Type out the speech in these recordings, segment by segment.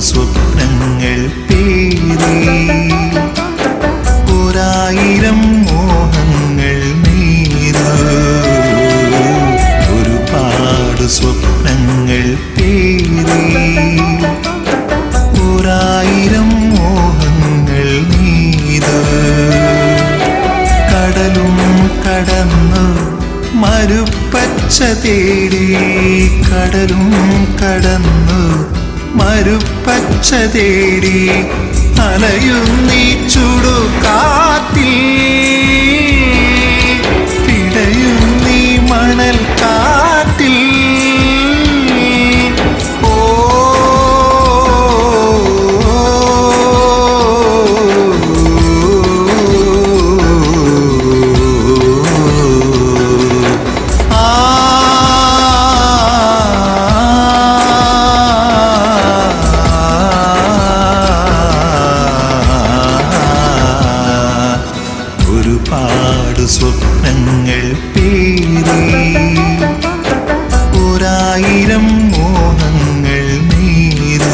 സ്വപ്നങ്ങൾ പേറി ഒരായിരം മോഹങ്ങൾ നെയ്തു ഒരുപാട് സ്വപ്നങ്ങൾ പേറി ഒരായിരം മോഹങ്ങൾ നെയ്തു കടലും കടന്നു മരുപ്പച്ച തേടി കടലും കടന്നു മരുപ്പച്ച തേടി അലയുന്നീ ചുടുകാറ്റിൽ പിടയുന്നീ മണൽ കാറ്റിൽ സ്വപ്നങ്ങൾ പേറി ഒരായിരം മോഹങ്ങൾ നെയ്തു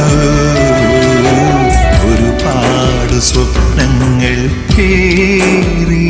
ഒരുപാട് സ്വപ്നങ്ങൾ പേറി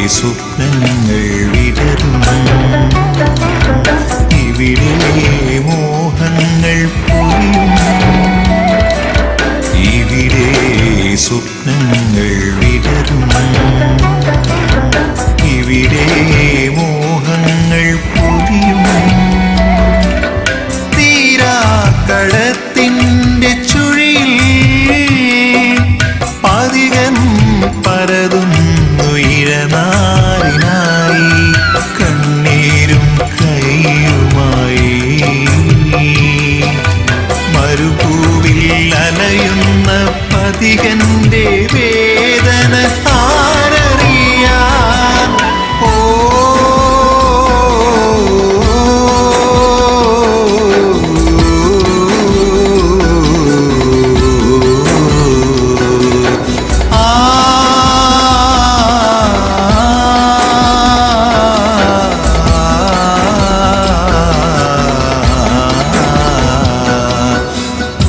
സ്വപ്നങ്ങൾ വിടരും ഇവിടെ മോഹങ്ങൾ പൊഴിയും ഇവിടെ സ്വപ്നങ്ങൾ വിടരും ഇവിടെ മോഹങ്ങൾ പൊഴിയും തീരാക്കടത്തിൻ്റെ ചുഴിയിൽ പതികൻ പരതുന്നു ഇഴനാരിനായി കണ്ണീരും കൈയുമായി മരുഭൂവിൽ അലയുന്ന പതികന്റെ വേദന ആരറിയാൻ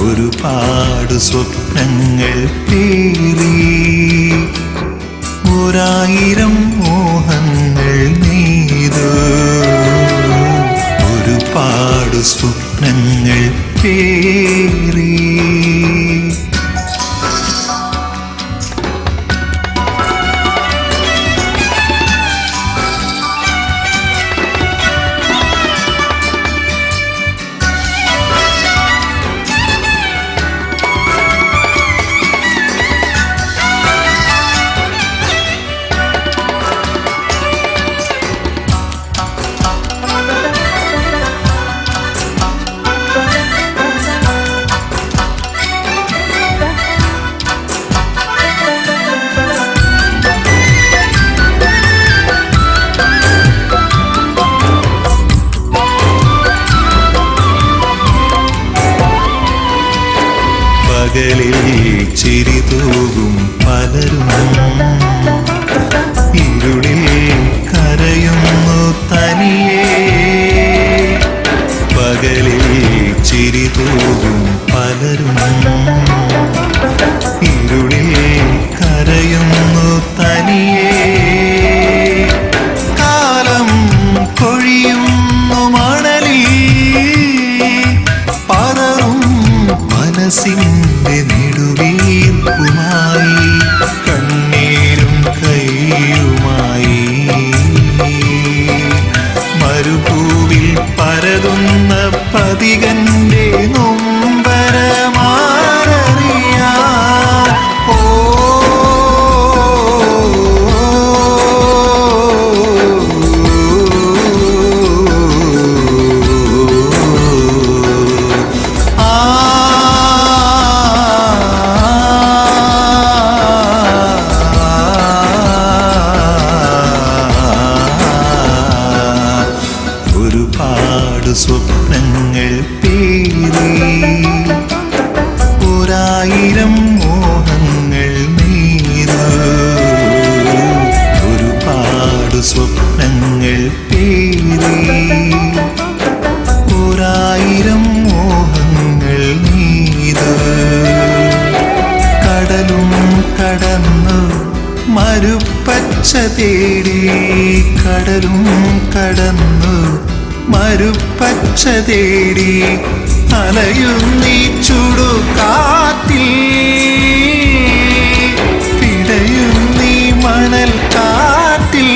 ഒരുപാട് സ്വപ്നങ്ങൾ പേറി ഒരായിരം മോഹങ്ങൾ നെയ്തു ഒരുപാട് സ്വപ്നങ്ങൾ പേറി പകലിൽ ചിരി തൂകും പലരും ഇരുളിൽ കരയുന്നു തനിയേ പകലിൽ ചിരി തൂകും പലരും ഇരുളിൽ കരയുന്നു തനിയേ കാലം കൊഴിയുന്നു മണലിൽ പതറും മനസ്സിൻ്റെ പച്ച തേടി കടലും കടന്നു മരുപ്പച്ച തേടി അലയുന്നീ ചുടുകാറ്റിൽ പിടയുന്നീ മണൽ കാറ്റിൽ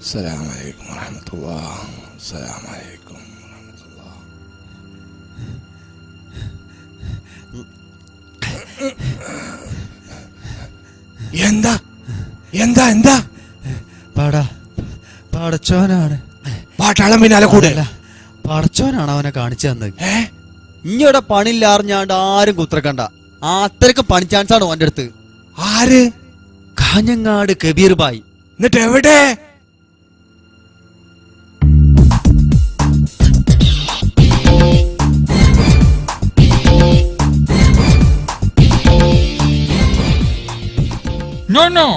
السلام عليكم ورحمة الله. السلام عليكم ورحمة الله. എന്താ എന്താ എന്താ പടച്ചോനാണ്. പാട്ടാളം പിന്നാലെ കൂടെ പടച്ചോനാണ് അവനെ കാണിച്ചു തന്നത്. ഇഞ്ഞിവിടെ പണിയില്ലാറിഞ്ഞാണ്ട് ആരും കുത്രക്കണ്ട. അത്രക്ക് പണി ചാൻസാണ് ഓന്റെ അടുത്ത്. ആര്? കാഞ്ഞങ്ങാട് കബീർ ബായി. എന്നിട്ട് എവിടെ? No.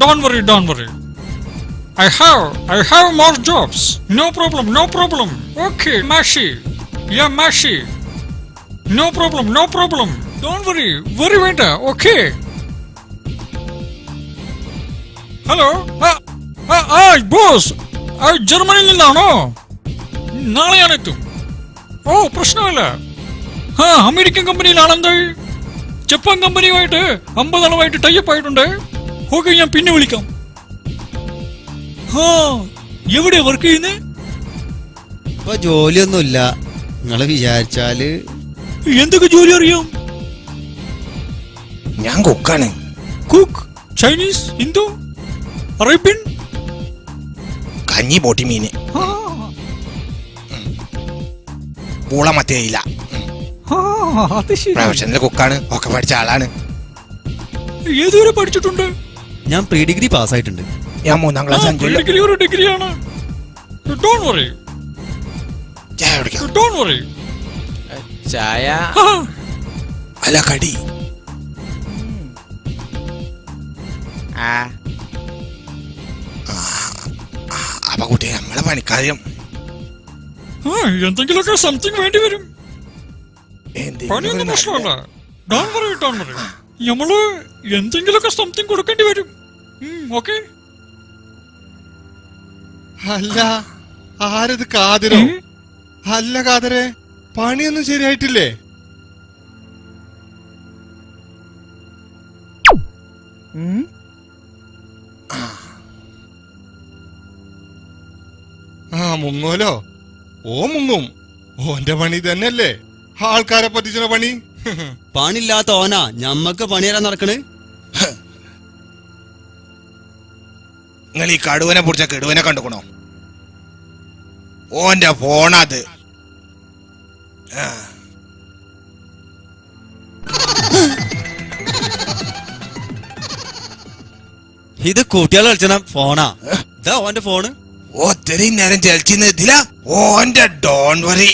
Don't worry. I have more jobs. No problem. Okay, Mashi. Yeah, Mashi. No problem. Don't worry. Very better. Okay. Hello. Boss. ജർമ്മനിയിൽ നിന്നാണോ? നാളെയാണ് എത്തും. ഓ, പ്രശ്നമില്ല. അമേരിക്കൻ കമ്പനിയിലാണെന്ത്? ജപ്പാൻ കമ്പനിയുമായിട്ട് 50 നാളുമായിട്ട് ടൈപ്പ് ആയിട്ടുണ്ട്. ഓക്കെ, ഞാൻ പിന്നെ വിളിക്കാം. എവിടെയാ വർക്ക് ചെയ്യുന്നേ? ഇപ്പൊ ജോലിയൊന്നുമില്ല. നിങ്ങള് വിചാരിച്ചാല് എന്തൊക്കെ ജോലി അറിയാം? ഞാൻ കുക്കാണ്. കുക്ക്? Chinese, Hindu, Arabian? കഞ്ഞി പോട്ടി മീന് പൂള മത്തേയില്ല. പ്രൊഫഷണൽ കുക്കാണ്. ഒക്കെ പഠിച്ച ആളാണ്. ഏതുവരെ പഠിച്ചിട്ടുണ്ട്? ഞാൻ പ്രീ ഡിഗ്രി പാസ്സായിട്ടുണ്ട്. ഞാൻ 3ാം ക്ലാസ് ഡിഗ്രി ഒരു ഡിഗ്രിയാണ്. Don't worry. ചായ അല്ല കടി. അപ്പൊ കുട്ടി നമ്മളെ പണിക്കാര്യം എന്തെങ്കിലുമൊക്കെ സംതിങ് വേണ്ടി വരും. പണിയൊന്നും പ്രശ്നമല്ല. Don't worry. നമ്മള് എന്തെങ്കിലുമൊക്കെ സംതിങ് കൊടുക്കേണ്ടി വരും. ഓക്കെ. അല്ല, ആരത്? കാതരോ? അല്ല കാതരെ, പണിയൊന്നും ശരിയായിട്ടില്ലേ? മുങ്ങോലോ? ഓ മുങ്ങും. ഓന്റെ പണി തന്നെയല്ലേ ആൾക്കാരെ പറ്റിച്ച പണി. പണില്ലാത്ത ഓനാ ഞമ്മക്ക് പണിയരാൻ നടക്കണ്. നിങ്ങൾ ഈ കടുവനെ പിടിച്ച കെടുവനെ കണ്ടുക്കണോ? ഓന്റെ ഫോണത്. ഇത് കുട്ടികളെ കളിച്ച ഫോണാ. ഇതാ ഓന്റെ ഫോണ്. ഓ, ഇത്രയും നേരം ചലിച്ചിരുന്ന ഇതിലാ ഓന്റെ. Don't worry.